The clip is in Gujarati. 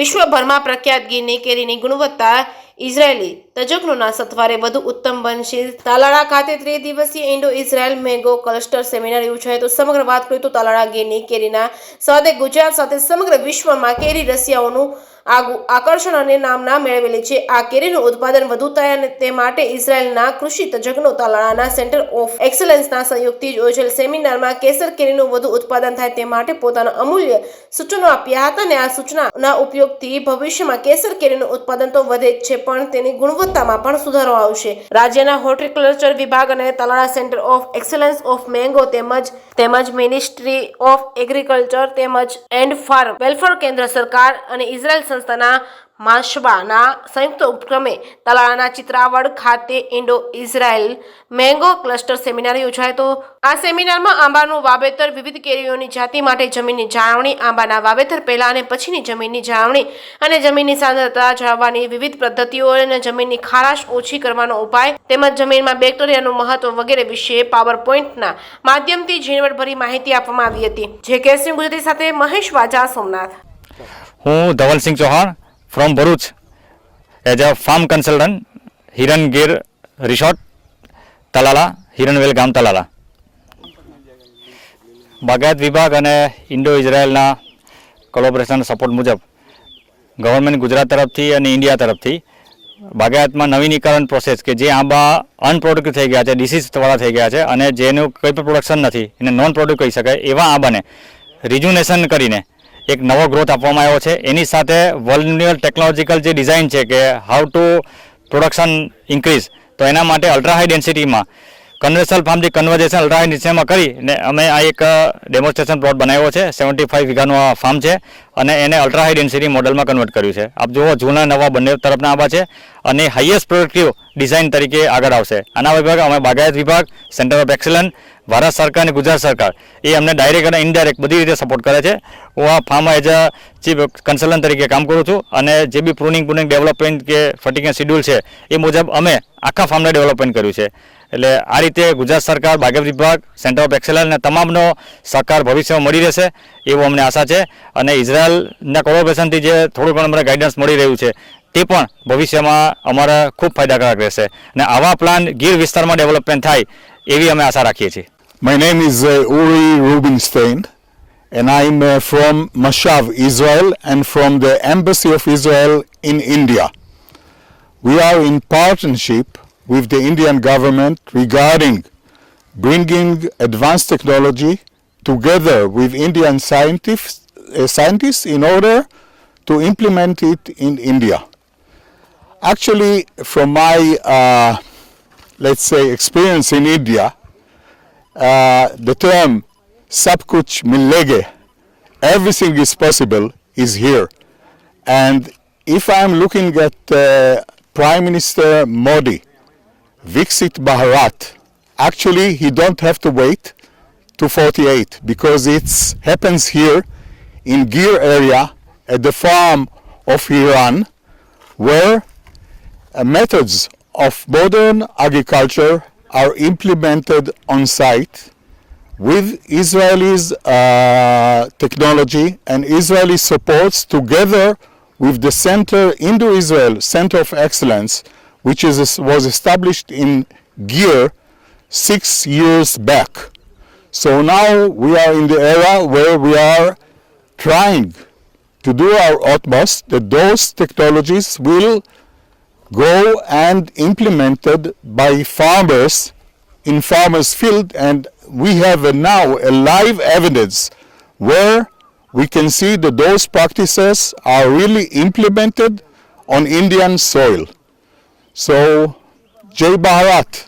વિશ્વભરમાં પ્રખ્યાત ગીરની કેરીની ગુણવત્તા ઇઝરાયેલી તજજ્ઞોના સથવારે વધુ ઉત્તમ બનશે. તાલાળા ખાતે ત્રિદિવસીય Indo Israel mango cluster seminar યોજાયો. તો સમગ્ર વાત કરીએ તો તાલાળા ગીરની કેરીના સ્વાદે ગુજરાત સાથે સમગ્ર વિશ્વમાં કેરી રસિયાઓનું આકર્ષણ અને નામના મેળવેલી છે. આ કેરીનું ઉત્પાદન વધુ થાય અને તે માટે ઇઝરાયેલના કૃષિ તજજ્ઞો તાલાળાના સેન્ટર ઓફ એક્સલન્સના સહયોગથી યોજેલ સેમિનારમાં કેસર કેરીનું વધુ ઉત્પાદન થાય તે માટે પોતાના અમૂલ્ય સૂચનો આપ્યા હતા અને આ સૂચનાના ઉપયોગથી ભવિષ્યમાં કેસર કેરીનું ઉત્પાદન તો વધે જ છે પણ તેની ગુણવત્તામાં પણ સુધારો આવશે. રાજ્યના હોર્ટિકલ્ચર વિભાગ અને Talala centre of excellence of mango તેમજ મિનિસ્ટ્રી ઓફ એગ્રીકલ્ચર તેમજ એન્ડ ફાર્મ વેલફેર કેન્દ્ર સરકાર અને ઇઝરાયલ સંસ્થાના માશબાના સંયુક્ત ઉપક્રમે તાલાળાના ચિત્રાવડ ખાતે Indo Israel mango cluster seminar યોજાયો. તો આ સેમિનારમાં આંબાનું વાવેતર, વિવિધ કેરીઓની જાતિ માટે જમીનની જાળવણી, આંબાના વાવેતર પહેલા અને પછીની જમીનની જાળવણી અને જમીનની સાંદ્રતા જાળવવાની વિવિધ પદ્ધતિઓ અને જમીનની ખારાશ ઓછી કરવાનો ઉપાય તેમજ જમીનમાં બેક્ટેરિયાનું મહત્વ વગેરે વિશે પાવરપોઈન્ટના માધ્યમથી ઝીણવટભરી માહિતી આપવામાં આવી હતી. જે કેસરી ગુજરાતી સાથે મહેશ વાજા, સોમનાથ. હું Dhavalsinh Chauhan from Bharuch as a farm consultant, Hirangir resort Talala, Hiranvel ગામ તલાલા. બાગાયત વિભાગ અને ઇન્ડો ઇઝરાયલના કોલોબરેશન સપોર્ટ મુજબ ગવર્મેન્ટ ગુજરાત તરફથી અને ઇન્ડિયા તરફથી બાગાયતમાં નવીનીકરણ પ્રોસેસ કે જે આંબા અનપ્રોડક્ટિવ થઈ ગયા છે, ડિસીઝવાળા થઈ ગયા છે અને જેનું કંઈ પણ પ્રોડક્શન નથી, એને નોન પ્રોડક્ટ કહી શકાય એવા આંબાને રિજ્યુનેશન કરીને એક નવો ગ્રોથ આપવામાં આવ્યો છે. એની સાથે વર્લ્ડ ટેકનોલોજીકલ જે ડિઝાઇન છે કે હાઉ ટુ પ્રોડક્શન ઇન્ક્રીઝ, તો એના માટે અલ્ટ્રા હાઈ ડેન્સિટીમાં કન્વેન્શનલ ફાર્મથી કન્વર્ઝેશન અલ્ટ્રા હાઈ ડેન્સિટીમાં કરીને અમે આ એક ડેમોન્સ્ટ્રેશન પ્લોટ બનાવ્યો છે. 75 વીઘાનું આ ફાર્મ છે અને એને અલ્ટ્રા હાઈ ડેન્સિટી મોડલમાં કન્વર્ટ કર્યું છે. આપ જુઓ, જૂના નવા બંને તરફના આંબા છે અને હાઈએસ્ટ પ્રોડક્ટિવ ડિઝાઇન તરીકે આગળ આવશે. આના વિભાગ અમે બાગાયત વિભાગ, સેન્ટર ઓફ એક્સલન્સ, ભારત સરકાર અને ગુજરાત સરકાર એ અમને ડાયરેક્ટ અને ઇનડાયરેક્ટ બધી રીતે સપોર્ટ કરે છે. હું આ ફાર્મમાં એઝ અ ચીફ કન્સલ્ટન્ટ તરીકે કામ કરું છું અને જે બી પ્રૂનિંગ ડેવલપમેન્ટ કે ફર્ટિગેશન શિડ્યુલ છે એ મુજબ અમે આખા ફાર્મને ડેવલપમેન્ટ કર્યું છે. એટલે આ રીતે ગુજરાત સરકાર, બાગાયત વિભાગ, સેન્ટર ઓફ એક્સલન્સ અને તમામનો સહકાર ભવિષ્યમાં મળી રહેશે એવું અમને આશા છે. અને ઇઝરાયલના કોલોબરેશનથી જે થોડું ઘણું અમને ગાઈડન્સ મળી રહ્યું છે તે પણ ભવિષ્યમાં અમારા ખૂબ ફાયદાકારક રહેશે અને આવા પ્લાન ગીર વિસ્તારમાં ડેવલપમેન્ટ થાય એવી અમે આશા રાખીએ છીએ. My name is Uri Rubinstein and I'm from Mashav, Israel, and from the Embassy of Israel in India. We are in partnership with the Indian government regarding bringing advanced technology together with Indian scientists in order to implement it in India. Actually, from my, let's say, experience in India, the term "Sab kuch milege," everything is possible, is here. And if I am looking at Prime Minister Modi, Viksit Bharat, actually he don't have to wait to 48 because it happens here in Gir area at the farm of Iran, where methods of modern agriculture are implemented on site with Israelis technology and Israeli supports together with the Center, Indo-Israel Center of Excellence, which was established in Gir 6 years back. So now we are in the era where we are trying to do our utmost that those technologies will go and implemented by farmers in farmers' field, and we have now a live evidence where we can see that those practices are really implemented on Indian soil. So, Jai Bharat.